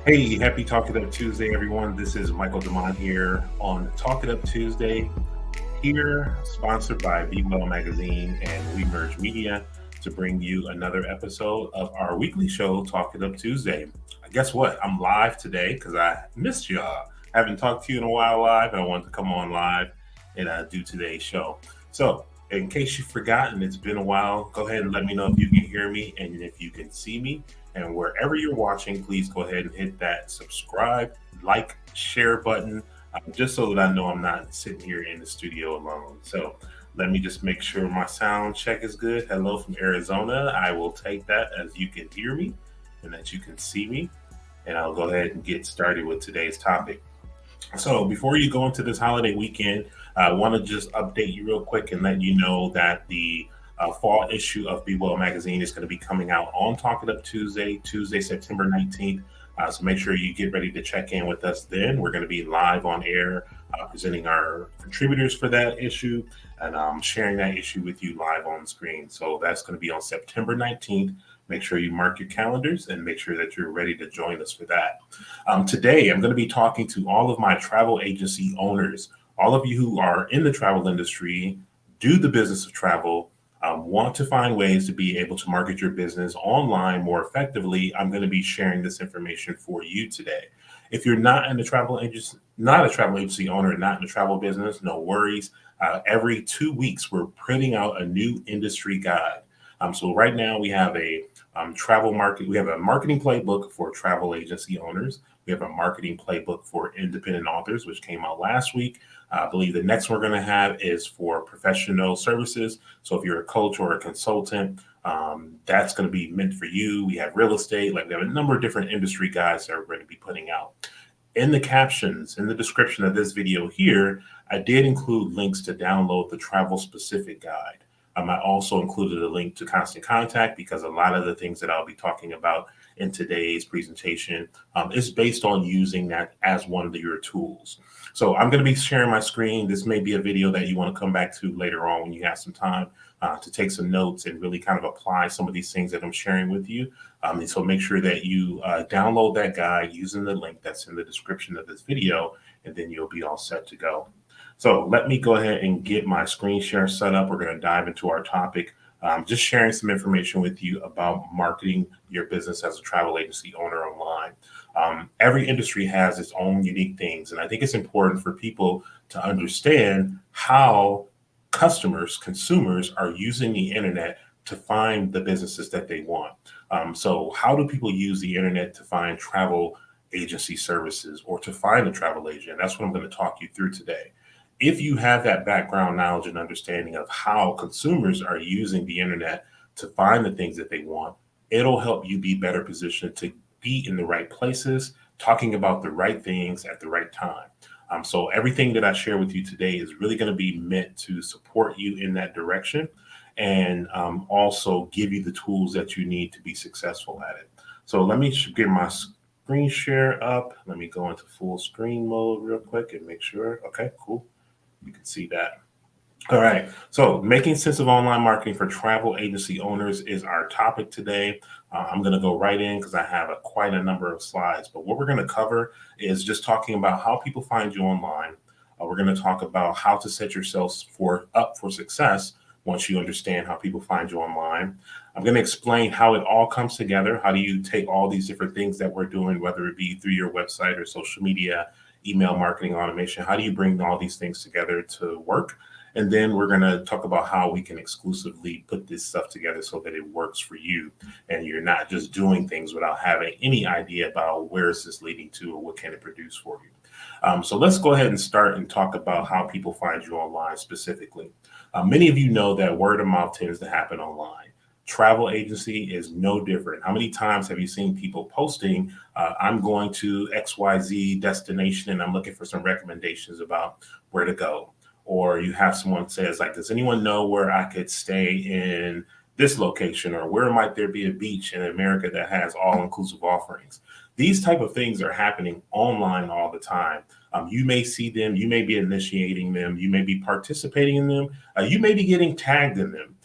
Hey, happy Talk It Up Tuesday, everyone. This is Michael Demont here on Talk It Up Tuesday, here sponsored by Be Well Magazine and We Merge Media to bring you another episode of our weekly show, Talk It Up Tuesday. Guess what? I'm live today because I missed y'all. I haven't talked to you in a while live, and I wanted to come on live and do today's show. So, in case you've forgotten, it's been a while. Go ahead and let me know if you can hear me and if you can see me. And wherever you're watching, please go ahead and hit that subscribe, like, share button, just so that I know I'm not sitting here in the studio alone. So let me just make sure my sound check is good. Hello from Arizona. I will take that as you can hear me and that you can see me. And I'll go ahead and get started with today's topic. So before you go into this holiday weekend, I want to just update you real quick and let you know that the fall issue of Be Well Magazine is going to be coming out on Talk It Up Tuesday, September 19th. So make sure you get ready to check in with us then. We're going to be live on air presenting our contributors for that issue and sharing that issue with you live on screen. So that's going to be on September 19th. Make sure you mark your calendars and make sure that you're ready to join us for that. Today, I'm going to be talking to all of my travel agency owners, all of you who are in the travel industry, do the business of travel, want to find ways to be able to market your business online more effectively. I'm going to be sharing this information for you today. If you're not in the travel agency, not a travel agency owner, not in the travel business, no worries. Every 2 weeks, we're printing out a new industry guide. So right now we have a travel market. We have a marketing playbook for travel agency owners. We have a marketing playbook for independent authors, which came out last week. I believe the next one we're going to have is for professional services. So if you're a coach or a consultant, that's going to be meant for you. We have real estate, like we have a number of different industry guides that we're going to be putting out. In the captions, in the description of this video here, I did include links to download the travel specific guide. I also included a link to Constant Contact because a lot of the things that I'll be talking about in today's presentation is based on using that as one of your tools. So I'm going to be sharing my screen. This may be a video that you want to come back to later on when you have some time to take some notes and really kind of apply some of these things that I'm sharing with you. And so make sure that you download that guide using the link that's in the description of this video, and then you'll be all set to go. So let me go ahead and get my screen share set up. We're going to dive into our topic. Just sharing some information with you about marketing your business as a travel agency owner online. Every industry has its own unique things, and I think it's important for people to understand how consumers are using the internet to find the businesses that they want. So how do people use the internet to find travel agency services or to find a travel agent? That's what I'm going to talk you through today. If you have that background knowledge and understanding of how consumers are using the internet to find the things that they want, it'll help you be better positioned to be in the right places, talking about the right things at the right time. So everything that I share with you today is really going to be meant to support you in that direction and also give you the tools that you need to be successful at it. So let me get my screen share up. Let me go into full screen mode real quick and make sure. Okay, cool. You can see that. All right. So making sense of online marketing for travel agency owners is our topic today. I'm going to go right in because I have quite a number of slides. But what we're going to cover is just talking about how people find you online. We're going to talk about how to set yourselves up for success once you understand how people find you online. I'm going to explain how it all comes together. How do you take all these different things that we're doing, whether it be through your website or social media, email marketing automation, how do you bring all these things together to work? And then we're going to talk about how we can exclusively put this stuff together so that it works for you and you're not just doing things without having any idea about where is this leading to or what can it produce for you. So let's go ahead and start and talk about how people find you online specifically. Many of you know that word of mouth tends to happen online. Travel agency is no different. How many times have you seen people posting, I'm going to XYZ destination and I'm looking for some recommendations about where to go? Or you have someone says like, does anyone know where I could stay in this location? Or where might there be a beach in America that has all-inclusive offerings? These type of things are happening online all the time. You may see them, you may be initiating them, you may be participating in them, you may be getting tagged in them.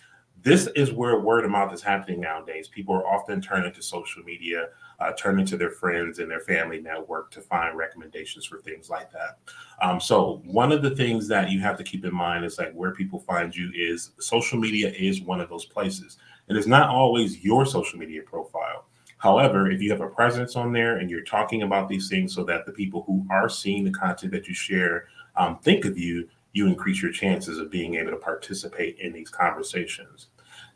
This is where word of mouth is happening nowadays. People are often turning to social media, turning to their friends and their family network to find recommendations for things like that. So one of the things that you have to keep in mind is like where people find you is social media is one of those places. And it's not always your social media profile. However, if you have a presence on there and you're talking about these things so that the people who are seeing the content that you share think of you, you increase your chances of being able to participate in these conversations.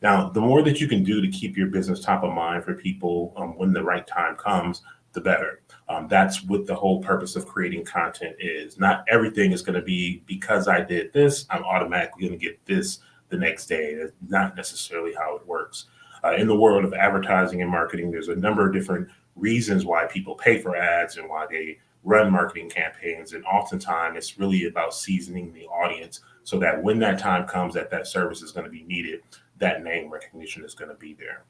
Now, the more that you can do to keep your business top of mind for people when the right time comes, the better. That's what the whole purpose of creating content is. Not everything is going to be because I did this, I'm automatically going to get this the next day. That's not necessarily how it works. In the world of advertising and marketing, there's a number of different reasons why people pay for ads and why they run marketing campaigns. And oftentimes it's really about seasoning the audience so that when that time comes that that service is going to be needed, that name recognition is going to be there.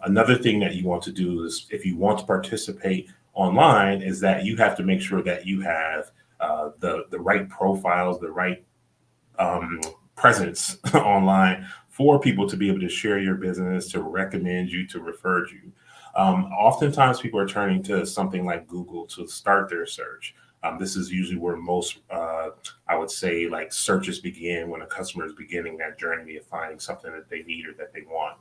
Another thing that you want to do is if you want to participate online is that you have to make sure that you have the right profiles, the right um, presence online for people to be able to share your business, to recommend you, to refer you. Oftentimes, people are turning to something like Google to start their search. This is usually where most, I would say, like searches begin when a customer is beginning that journey of finding something that they need or that they want.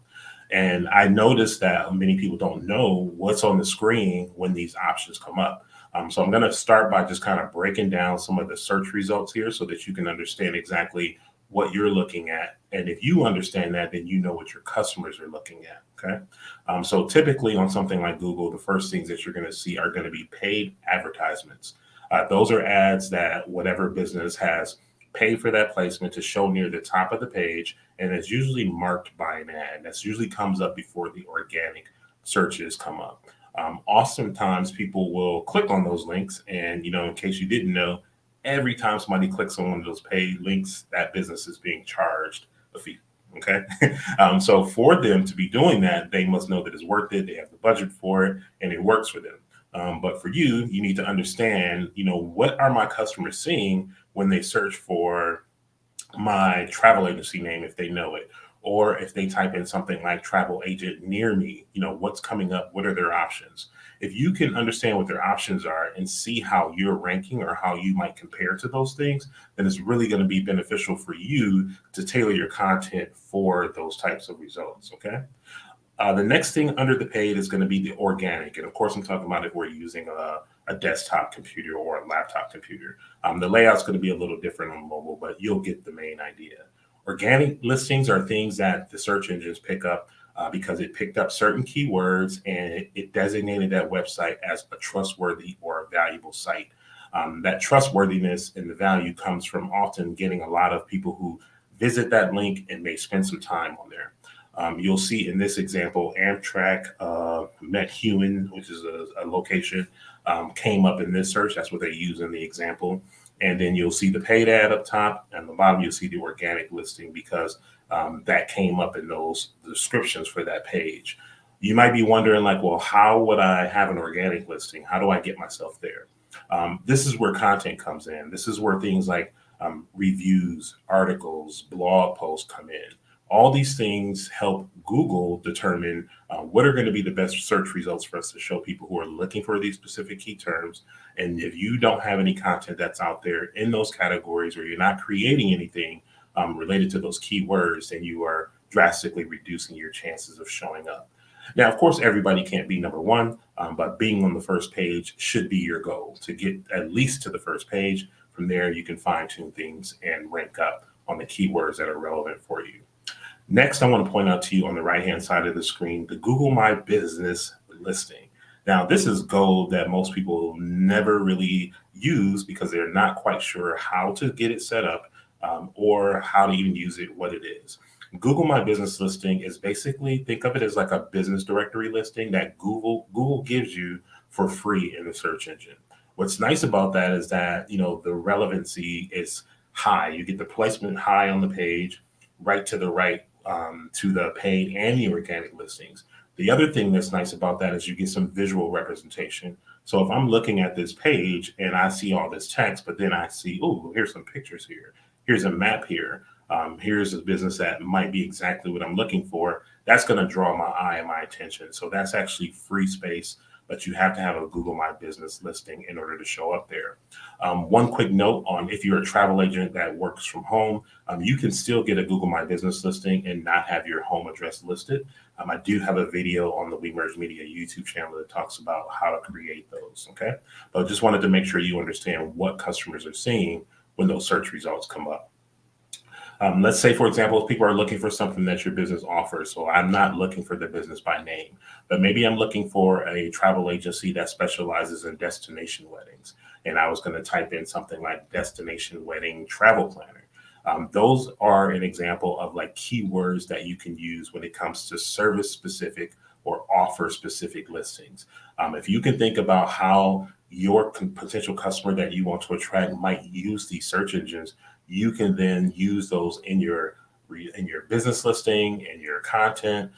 And I noticed that many people don't know what's on the screen when these options come up. So I'm going to start by just kind of breaking down some of the search results here so that you can understand exactly what you're looking at. And if you understand that, then you know what your customers are looking at. Okay. So typically on something like Google, the first things that you're going to see are going to be paid advertisements. Those are ads that whatever business has paid for that placement to show near the top of the page, and it's usually marked by an ad. That's usually comes up before the organic searches come up. Oftentimes, people will click on those links, and in case you didn't know, every time somebody clicks on one of those paid links, that business is being charged a fee. Okay, so for them to be doing that, they must know that it's worth it. They have the budget for it, and it works for them. But for you, you need to understand, what are my customers seeing when they search for my travel agency name if they know it, or if they type in something like travel agent near me, what's coming up, what are their options? If you can understand what their options are and see how you're ranking or how you might compare to those things, then it's really going to be beneficial for you to tailor your content for those types of results. Okay. The next thing under the paid is going to be the organic. And of course, I'm talking about if we're using a desktop computer or a laptop computer. The layout's going to be a little different on mobile, but you'll get the main idea. Organic listings are things that the search engines pick up because it picked up certain keywords and it designated that website as a trustworthy or a valuable site. That trustworthiness and the value comes from often getting a lot of people who visit that link and may spend some time on there. You'll see in this example, Amtrak Met Human, which is a location, came up in this search. That's what they use in the example. And then you'll see the paid ad up top, and the bottom you'll see the organic listing because that came up in those descriptions for that page. You might be wondering, like, well, how would I have an organic listing? How do I get myself there? This is where content comes in. This is where things like reviews, articles, blog posts come in. All these things help Google determine what are going to be the best search results for us to show people who are looking for these specific key terms. And if you don't have any content that's out there in those categories, or you're not creating anything related to those keywords, then you are drastically reducing your chances of showing up. Now, of course, everybody can't be number one, but being on the first page should be your goal to get at least to the first page. From there, you can fine tune things and rank up on the keywords that are relevant for you. Next, I want to point out to you on the right-hand side of the screen, the Google My Business listing. Now, this is gold that most people never really use because they're not quite sure how to get it set up or how to even use it, what it is. Google My Business listing is basically, think of it as like a business directory listing that Google gives you for free in the search engine. What's nice about that is that, the relevancy is high. You get the placement high on the page, right to the right to the paid and the organic listings. The other thing that's nice about that is you get some visual representation. So if I'm looking at this page and I see all this text, but then I see, oh, here's some pictures here. Here's a map here. Here's a business that might be exactly what I'm looking for. That's going to draw my eye and my attention. So that's actually free space, but you have to have a Google My Business listing in order to show up there. One quick note on if you're a travel agent that works from home, you can still get a Google My Business listing and not have your home address listed. I do have a video on the We Merge Media YouTube channel that talks about how to create those. Okay. But I just wanted to make sure you understand what customers are seeing when those search results come up. Let's say, for example, if people are looking for something that your business offers. So I'm not looking for the business by name, but maybe I'm looking for a travel agency that specializes in destination weddings. And I was going to type in something like destination wedding travel planner. Those are an example of like keywords that you can use when it comes to service specific or offer specific listings. If you can think about how your potential customer that you want to attract might use these search engines, you can then use those in your business listing and your content,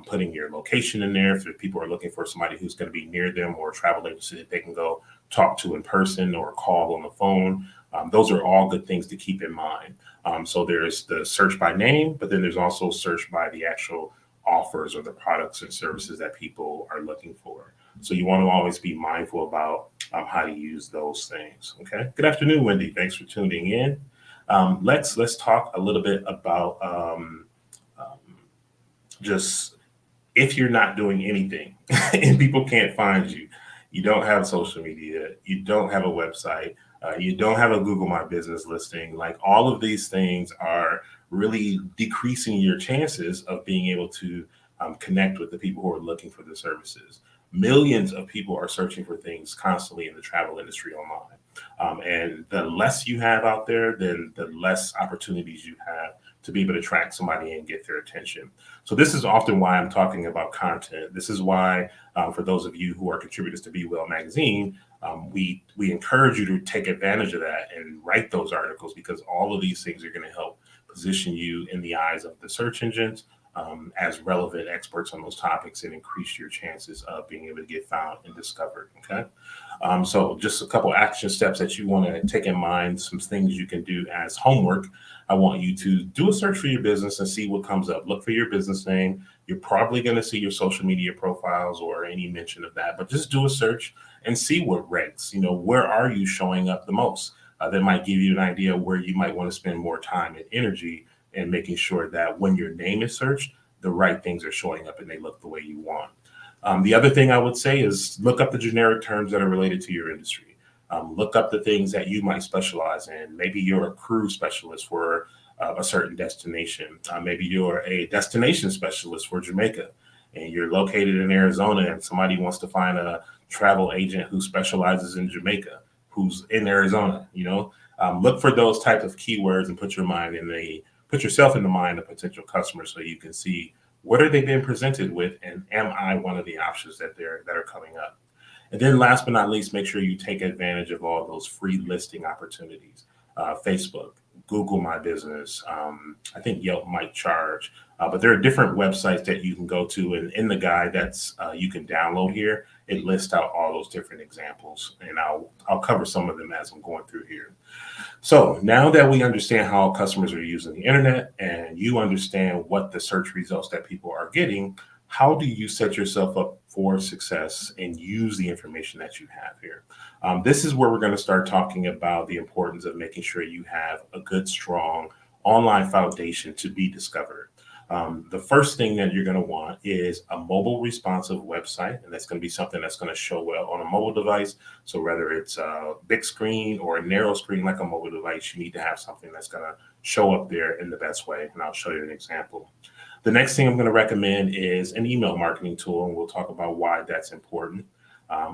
putting your location in there. If people are looking for somebody who's going to be near them or a travel agency that they can go talk to in person or call on the phone, those are all good things to keep in mind. So there's the search by name, but then there's also search by the actual offers or the products and services that people are looking for. So you want to always be mindful about how to use those things. Okay. Good afternoon, Wendy. Thanks for tuning in. Let's talk a little bit about just if you're not doing anything and people can't find you, you don't have social media, you don't have a website, you don't have a Google My Business listing. Like all of these things are really decreasing your chances of being able to connect with the people who are looking for the services. Millions of people are searching for things constantly in the travel industry online. And the less you have out there, then the less opportunities you have to be able to track somebody and get their attention. So this is often why I'm talking about content. This is why, for those of you who are contributors to Be Well Magazine, we encourage you to take advantage of that and write those articles, because all of these things are going to help position you in the eyes of the search engines as relevant experts on those topics and increase your chances of being able to get found and discovered. Okay. So just a couple action steps that you want to take in mind, some things you can do as homework. I want you to do a search for your business and see what comes up. Look for your business name. You're probably going to see your social media profiles or any mention of that, but just do a search and see what ranks. Where are you showing up the most? That might give you an idea where you might want to spend more time and energy and making sure that when your name is searched, the right things are showing up and they look the way you want. The other thing I would say is look up the generic terms that are related to your industry. Look up the things that you might specialize in. Maybe you're a cruise specialist for a certain destination. Maybe you're a destination specialist for Jamaica and you're located in Arizona and somebody wants to find a travel agent who specializes in Jamaica, who's in Arizona. Look for those types of keywords and put yourself in the mind of potential customers so you can see what are they being presented with, and am I one of the options that are coming up. And then last but not least, make sure you take advantage of all those free listing opportunities. Facebook, Google My Business. I think Yelp might charge, but there are different websites that you can go to. And in the guide that's you can download here, it lists out all those different examples. And I'll cover some of them as I'm going through here. So now that we understand how customers are using the internet and you understand what the search results that people are getting, how do you set yourself up for success and use the information that you have here? This is where we're going to start talking about the importance of making sure you have a good, strong online foundation to be discovered. The first thing that you're going to want is a mobile responsive website, and that's going to be something that's going to show well on a mobile device. So whether it's a big screen or a narrow screen like a mobile device, you need to have something that's going to show up there in the best way, and I'll show you an example. The next thing I'm going to recommend is an email marketing tool, and we'll talk about why that's important.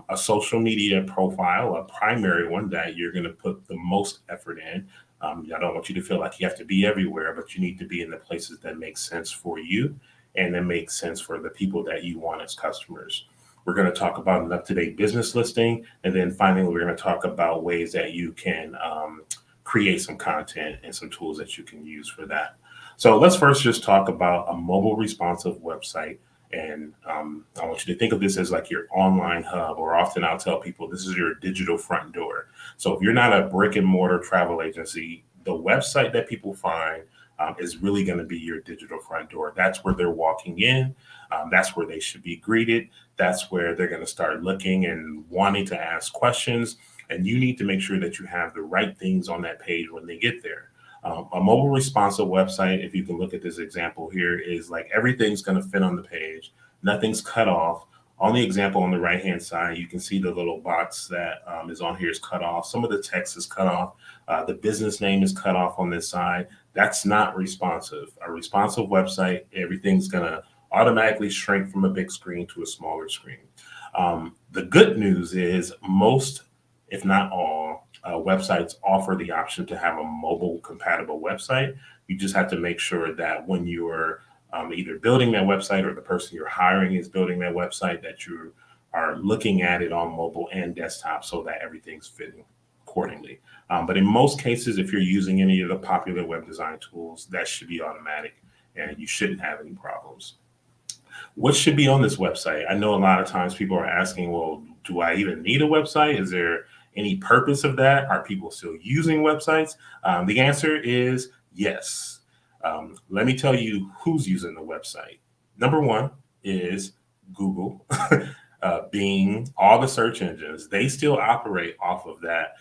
A social media profile, a primary one that you're going to put the most effort in. I don't want you to feel like you have to be everywhere, but you need to be in the places that make sense for you and that make sense for the people that you want as customers. We're going to talk about an up-to-date business listing, and then finally, we're going to talk about ways that you can create some content and some tools that you can use for that. So let's first just talk about a mobile responsive website. And I want you to think of this as like your online hub, or often I'll tell people this is your digital front door. So if you're not a brick and mortar travel agency, the website that people find is really going to be your digital front door. That's where they're walking in. That's where they should be greeted. That's where they're going to start looking and wanting to ask questions. And you need to make sure that you have the right things on that page when they get there. A mobile responsive website, if you can look at this example here, is like everything's going to fit on the page. Nothing's cut off. On the example on the right hand side, you can see the little box that is on here is cut off. Some of the text is cut off. The business name is cut off on this side. That's not responsive. A responsive website, everything's going to automatically shrink from a big screen to a smaller screen. The good news is most, if not all, websites offer the option to have a mobile compatible website. You just have to make sure that when you're either building that website or the person you're hiring is building that website, that you are looking at it on mobile and desktop so that everything's fitting accordingly. But in most cases, if you're using any of the popular web design tools, that should be automatic and you shouldn't have any problems. What should be on this website? I know a lot of times people are asking, well, do I even need a website? Is there any purpose of that? Are people still using websites? The answer is yes. Let me tell you who's using the website. Number one is Google, Bing, all the search engines. They still operate off of that,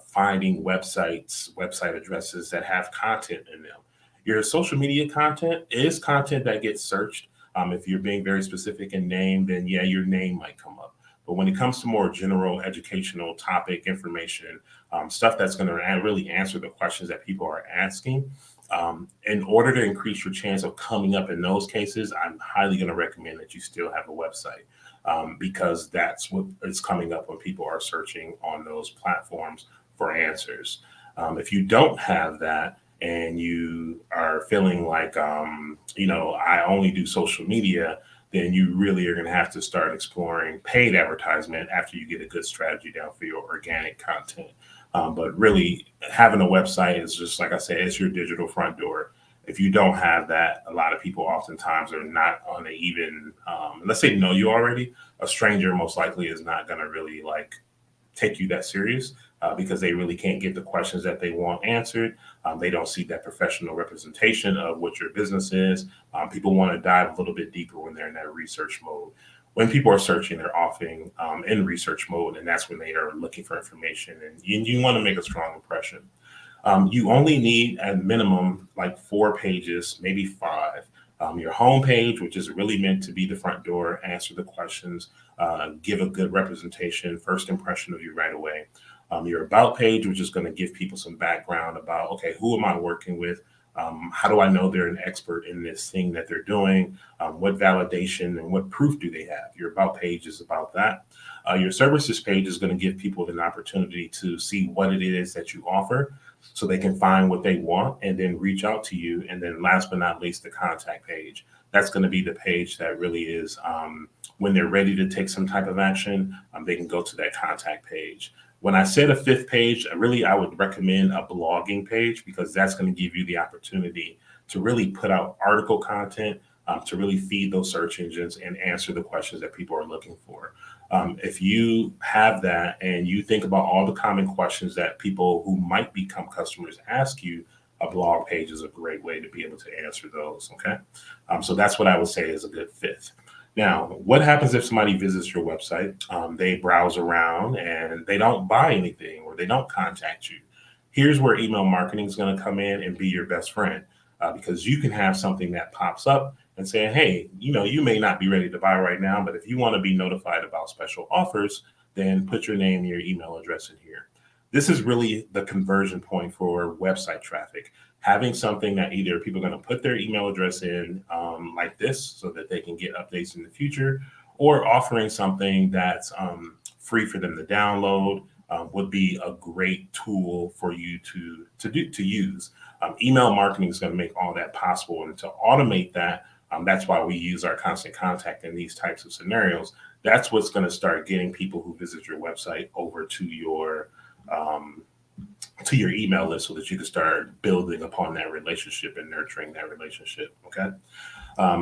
finding websites, website addresses that have content in them. Your social media content is content that gets searched. If you're being very specific in name, then yeah, your name might come up. But when it comes to more general educational topic information, stuff that's going to really answer the questions that people are asking, in order to increase your chance of coming up in those cases, I'm highly going to recommend that you still have a website, because that's what is coming up when people are searching on those platforms for answers. If you don't have that and you are feeling like, I only do social media, then you really are going to have to start exploring paid advertisement after you get a good strategy down for your organic content. But really, having a website is just, like I said, it's your digital front door. If you don't have that, a lot of people oftentimes are not on an even, let's say know you already. A stranger most likely is not going to really like take you that serious, because they really can't get the questions that they want answered. They don't see that professional representation of what your business is. People want to dive a little bit deeper when they're in that research mode. When people are searching, they're often in research mode, and that's when they are looking for information. And you want to make a strong impression. You only need at minimum like 4 pages, maybe 5. Your home page, which is really meant to be the front door, answer the questions, give a good representation, first impression of you right away. Your about page, which is going to give people some background about, okay, who am I working with? How do I know they're an expert in this thing that they're doing? What validation and what proof do they have? Your about page is about that. Your services page is going to give people an opportunity to see what it is that you offer so they can find what they want and then reach out to you. And then last but not least, the contact page. That's going to be the page that really is, when they're ready to take some type of action, they can go to that contact page. When I said a 5th page, I would recommend a blogging page, because that's going to give you the opportunity to really put out article content, to really feed those search engines and answer the questions that people are looking for. If you have that and you think about all the common questions that people who might become customers ask you, a blog page is a great way to be able to answer those. Okay. So that's what I would say is a good 5th. Now, what happens if somebody visits your website, they browse around and they don't buy anything or they don't contact you? Here's where email marketing is going to come in and be your best friend, because you can have something that pops up and say, hey, you may not be ready to buy right now, but if you want to be notified about special offers, then put your name and your email address in here. This is really the conversion point for website traffic. Having something that either people are going to put their email address in, like this, so that they can get updates in the future, or offering something that's free for them to download, would be a great tool for you to use. Email marketing is going to make all that possible, and to automate that, that's why we use our constant contact in these types of scenarios. That's what's going to start getting people who visit your website over to your email list, so that you can start building upon that relationship and nurturing that relationship. Okay.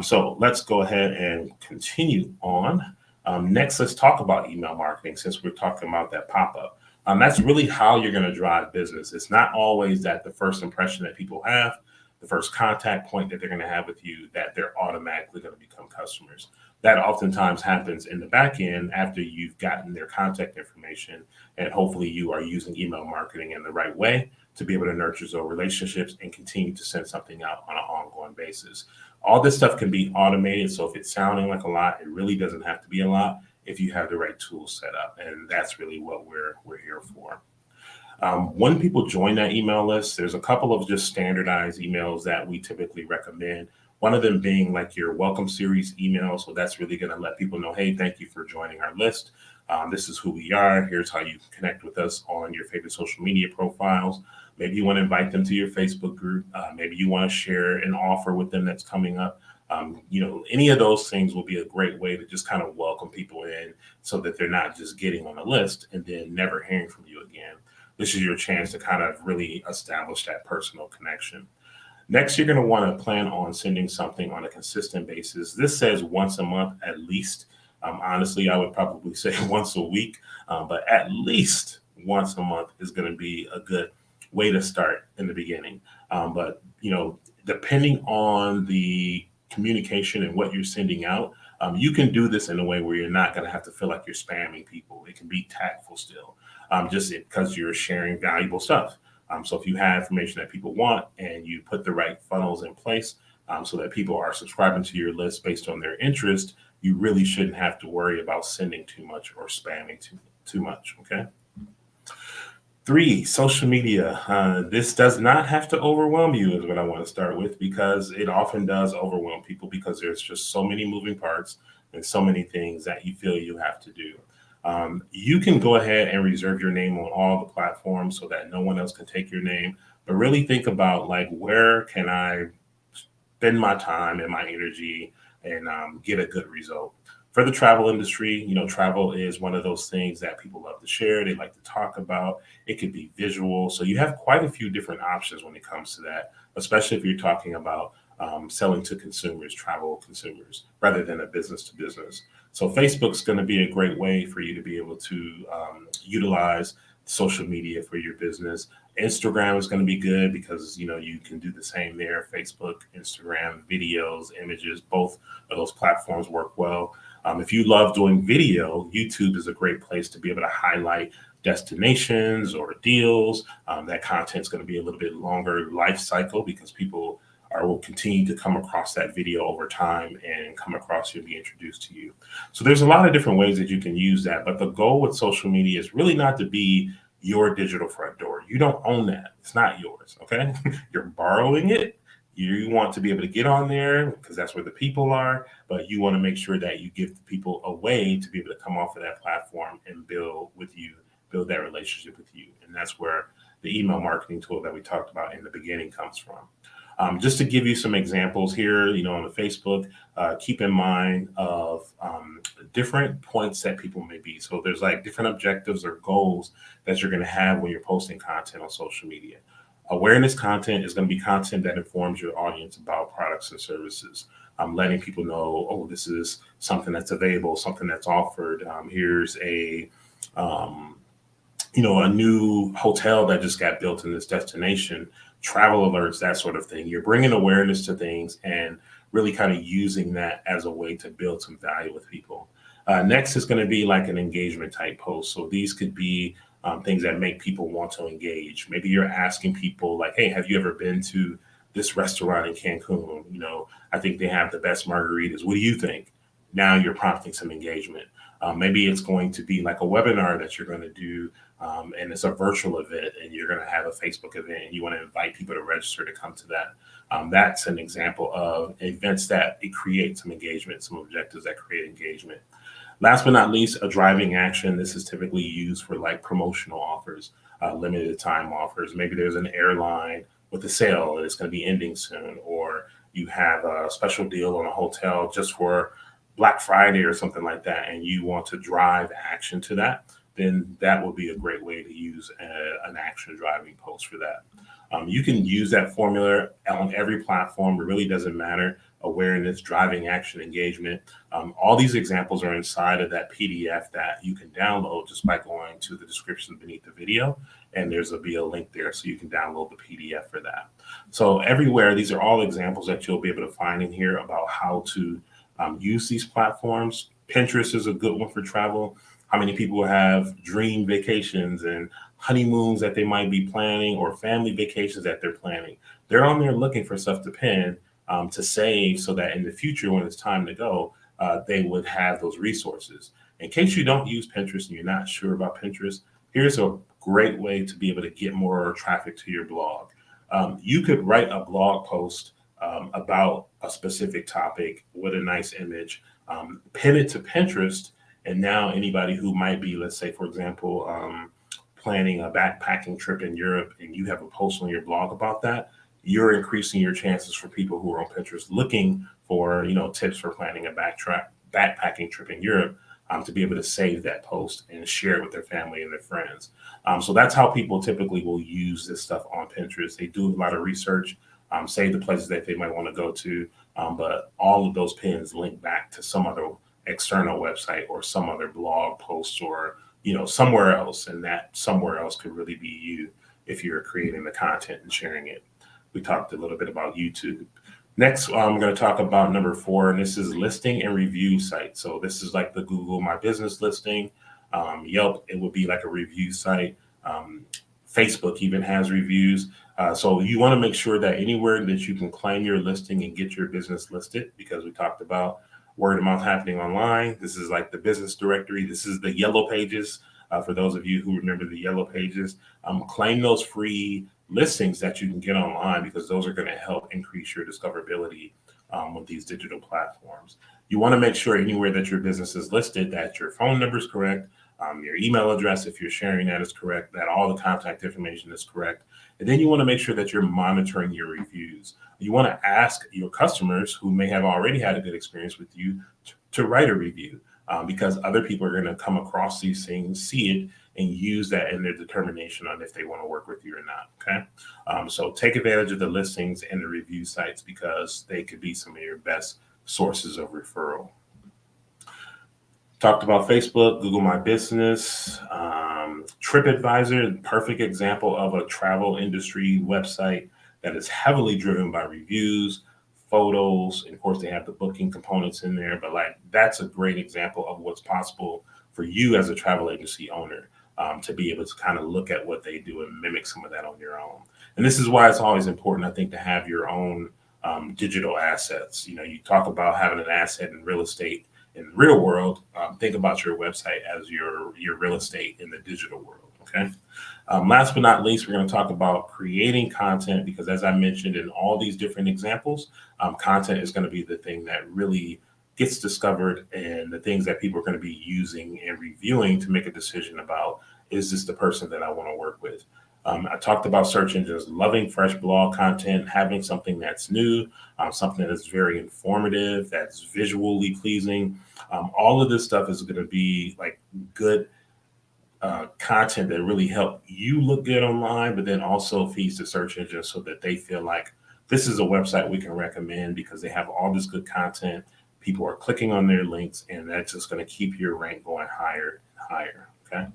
So let's go ahead and continue on. Next, let's talk about email marketing, since we're talking about that pop-up. That's really how you're going to drive business. It's not always that the first impression that people have, the first contact point that they're going to have with you, that they're automatically going to become customers. That oftentimes happens in the back end after you've gotten their contact information, and hopefully you are using email marketing in the right way to be able to nurture those relationships and continue to send something out on an ongoing basis. All this stuff can be automated. So if it's sounding like a lot, it really doesn't have to be a lot if you have the right tools set up. And that's really what we're here for. When people join that email list, there's a couple of just standardized emails that we typically recommend. One of them being like your welcome series email. So that's really going to let people know, hey, thank you for joining our list. This is who we are. Here's how you connect with us on your favorite social media profiles. Maybe you want to invite them to your Facebook group. Maybe you want to share an offer with them that's coming up. Any of those things will be a great way to just kind of welcome people in so that they're not just getting on the list and then never hearing from you again. This is your chance to kind of really establish that personal connection. Next, you're going to want to plan on sending something on a consistent basis. This says once a month at least. Honestly, I would probably say once a week, but at least once a month is going to be a good way to start in the beginning. But depending on the communication and what you're sending out, you can do this in a way where you're not going to have to feel like you're spamming people. It can be tactful still, just because you're sharing valuable stuff. So if you have information that people want and you put the right funnels in place so that people are subscribing to your list based on their interest, you really shouldn't have to worry about sending too much or spamming too much. Okay. 3, social media. This does not have to overwhelm you is what I want to start with, because it often does overwhelm people because there's just so many moving parts and so many things that you feel you have to do. You can go ahead and reserve your name on all the platforms so that no one else can take your name, but really think about like, where can I spend my time and my energy and get a good result. For the travel industry, travel is one of those things that people love to share. They like to talk about. It could be visual. So you have quite a few different options when it comes to that, especially if you're talking about selling to consumers, travel consumers, rather than a business to business. So Facebook's going to be a great way for you to be able to utilize social media for your business. Instagram is going to be good because you can do the same there. Facebook, Instagram, videos, images, both of those platforms work well. If you love doing video, YouTube is a great place to be able to highlight destinations or deals. That content is going to be a little bit longer life cycle because people will continue to come across that video over time and come across you and be introduced to you. So there's a lot of different ways that you can use that. But the goal with social media is really not to be your digital front door. You don't own that. It's not yours. Okay. You're borrowing it. You want to be able to get on there because that's where the people are, but you want to make sure that you give the people a way to be able to come off of that platform and build that relationship with you. And that's where the email marketing tool that we talked about in the beginning comes from. Just to give you some examples here, on the Facebook, keep in mind of different points that people may be. So there's like different objectives or goals that you're going to have when you're posting content on social media. Awareness content is going to be content that informs your audience about products and services. Letting people know, oh, this is something that's available, something that's offered. Here's a new hotel that just got built in this destination, travel alerts, that sort of thing. You're bringing awareness to things and really kind of using that as a way to build some value with people. Next is going to be like an engagement type post. So these could be things that make people want to engage. Maybe you're asking people like, hey, have you ever been to this restaurant in Cancun? I think they have the best margaritas. What do you think? Now you're prompting some engagement. Maybe it's going to be like a webinar that you're going to do, and it's a virtual event, and you're going to have a Facebook event, and you want to invite people to register to come to that. That's an example of events that it creates some engagement, some objectives that create engagement. Last but not least, a driving action. This is typically used for like promotional offers, limited time offers. Maybe there's an airline with a sale and it's going to be ending soon, or you have a special deal on a hotel just for Black Friday or something like that, and you want to drive action to that, then that would be a great way to use an action driving post for that. You can use that formula on every platform. It really doesn't matter. Awareness, driving action, engagement. All these examples are inside of that PDF that you can download just by going to the description beneath the video. And there's be a link there so you can download the PDF for that. So everywhere, these are all examples that you'll be able to find in here about how to use these platforms. Pinterest is a good one for travel. How many people have dream vacations and honeymoons that they might be planning, or family vacations that they're planning? They're on there looking for stuff to pin, to save, so that in the future, when it's time to go, they would have those resources. In case you don't use Pinterest and you're not sure about Pinterest, here's a great way to be able to get more traffic to your blog. You could write a blog post about a specific topic with a nice image, pin it to Pinterest, and now anybody who might be, let's say, for example, planning a backpacking trip in Europe, and you have a post on your blog about that, you're increasing your chances for people who are on Pinterest looking for, tips for planning a backpacking trip in Europe, to be able to save that post and share it with their family and their friends. So that's how people typically will use this stuff on Pinterest. They do a lot of research, save the places that they might want to go to, but all of those pins link back to some other external website or some other blog post, or somewhere else, and that somewhere else could really be you if you're creating the content and sharing it. We talked a little bit about YouTube. Next, I'm going to talk about number 4, and this is listing and review sites. So this is like the Google My Business listing. Yelp, it would be like a review site. Facebook even has reviews. So you want to make sure that anywhere that you can claim your listing and get your business listed, because we talked about word of mouth happening online. This is like the business directory. This is the yellow pages. For those of you who remember the yellow pages, claim those free listings that you can get online, because those are going to help increase your discoverability with these digital platforms. You want to make sure anywhere that your business is listed that your phone number is correct, your email address, if you're sharing that, is correct, that all the contact information is correct. And then you want to make sure that you're monitoring your reviews. You want to ask your customers who may have already had a good experience with you to write a review, because other people are going to come across these things, see it, and use that in their determination on if they want to work with you or not. Okay. So take advantage of the listings and the review sites, because they could be some of your best sources of referral. Talked about Facebook, Google My Business, TripAdvisor, perfect example of a travel industry website that is heavily driven by reviews, photos, and of course they have the booking components in there. But that's a great example of what's possible for you as a travel agency owner, to be able to kind of look at what they do and mimic some of that on your own. And this is why it's always important, I think, to have your own digital assets. You talk about having an asset in real estate. In the real world, think about your website as your real estate in the digital world. Okay. Last but not least, we're going to talk about creating content, because as I mentioned in all these different examples, content is going to be the thing that really gets discovered, and the things that people are going to be using and reviewing to make a decision about, is this the person that I want to work with? I talked about search engines loving fresh blog content, having something that's new, something that's very informative, that's visually pleasing. All of this stuff is going to be like good content that really help you look good online, but then also feeds the search engine so that they feel like this is a website we can recommend, because they have all this good content. People are clicking on their links, and that's just going to keep your rank going higher and higher. Okay.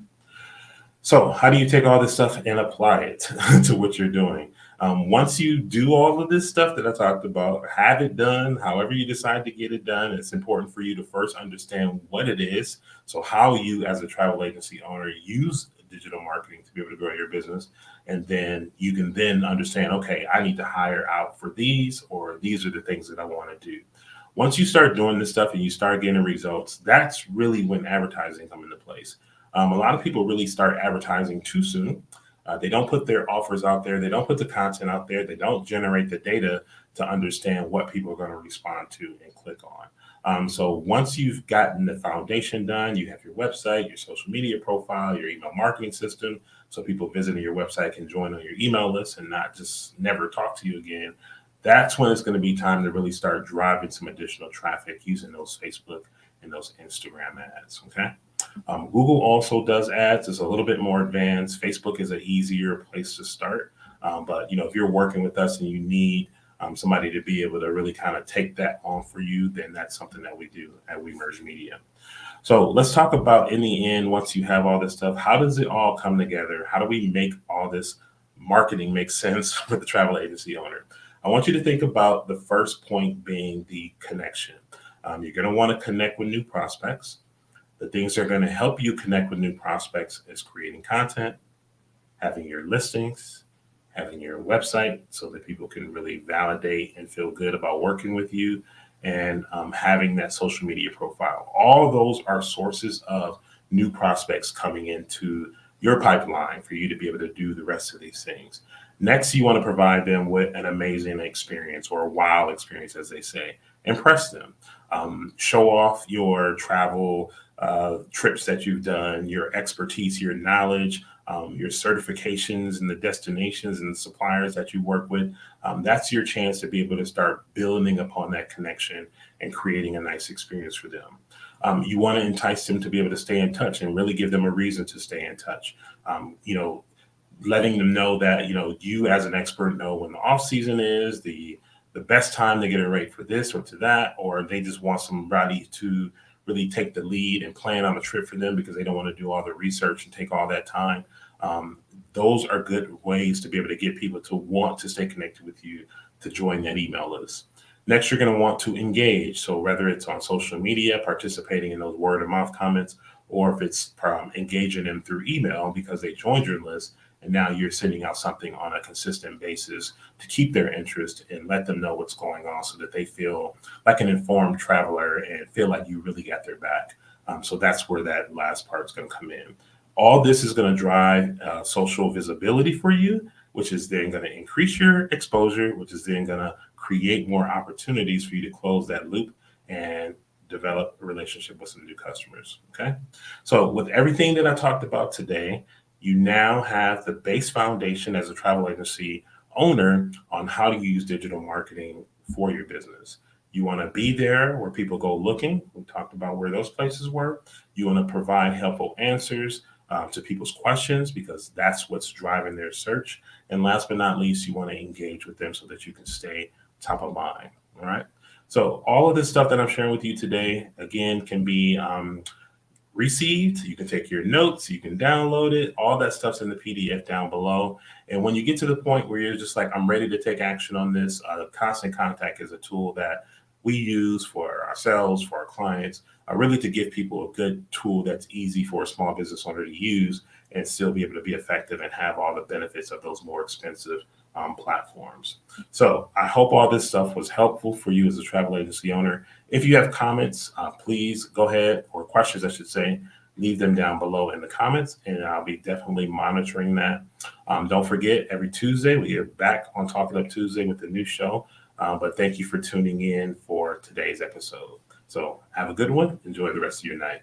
So how do you take all this stuff and apply it to what you're doing? Once you do all of this stuff that I talked about, have it done, however you decide to get it done, it's important for you to first understand what it is. So how you as a travel agency owner use digital marketing to be able to grow your business. And then you can then understand, okay, I need to hire out for these, or these are the things that I want to do. Once you start doing this stuff and you start getting results, that's really when advertising comes into place. A lot of people really start advertising too soon. They don't put their offers out there. They don't put the content out there. They don't generate the data to understand what people are going to respond to and click on. So once you've gotten the foundation done, you have your website, your social media profile, your email marketing system, so people visiting your website can join on your email list and not just never talk to you again. That's when it's going to be time to really start driving some additional traffic using those Facebook and those Instagram ads. Okay. Google also does ads. It's a little bit more advanced. Facebook is an easier place to start. But if you're working with us and you need somebody to be able to really kind of take that on for you, then that's something that we do at We Merge Media. So let's talk about, in the end, once you have all this stuff, how does it all come together? How do we make all this marketing make sense for the travel agency owner? I want you to think about the first point being the connection. You're going to want to connect with new prospects. The things that are going to help you connect with new prospects is creating content, having your listings, having your website so that people can really validate and feel good about working with you, and having that social media profile. All those are sources of new prospects coming into your pipeline for you to be able to do the rest of these things. Next, you want to provide them with an amazing experience, or a wow experience, as they say. Impress them. Show off your travel trips that you've done, your expertise, your knowledge, your certifications and the destinations and the suppliers that you work with. That's your chance to be able to start building upon that connection and creating a nice experience for them. You want to entice them to be able to stay in touch and really give them a reason to stay in touch. Letting them know that you as an expert know when the off season is, the best time to get a rate for this or to that, or they just want somebody to really take the lead and plan on a trip for them because they don't want to do all the research and take all that time. Those are good ways to be able to get people to want to stay connected with you, to join that email list. Next, you're going to want to engage. So whether it's on social media, participating in those word of mouth comments, or if it's engaging them through email because they joined your list, and now you're sending out something on a consistent basis to keep their interest and let them know what's going on so that they feel like an informed traveler and feel like you really got their back. So that's where that last part is going to come in. All this is going to drive social visibility for you, which is then going to increase your exposure, which is then going to create more opportunities for you to close that loop and develop a relationship with some new customers. Okay. So with everything that I talked about today, you now have the base foundation as a travel agency owner on how to use digital marketing for your business. You want to be there where people go looking. We talked about where those places were. You want to provide helpful answers to people's questions because that's what's driving their search. And last but not least, you want to engage with them so that you can stay top of mind. All right. So all of this stuff that I'm sharing with you today, again, can be received. You can take your notes, you can download it. All that stuff's in the PDF down below. And when you get to the point where you're just like, I'm ready to take action on this, Constant Contact is a tool that we use for ourselves, for our clients, really to give people a good tool that's easy for a small business owner to use and still be able to be effective and have all the benefits of those more expensive platforms. So I hope all this stuff was helpful for you as a travel agency owner. If you have comments, please go ahead, or questions, I should say, leave them down below in the comments, and I'll be definitely monitoring that. Don't forget, every Tuesday, we are back on Talking Up Tuesday with a new show. But thank you for tuning in for today's episode. So have a good one. Enjoy the rest of your night.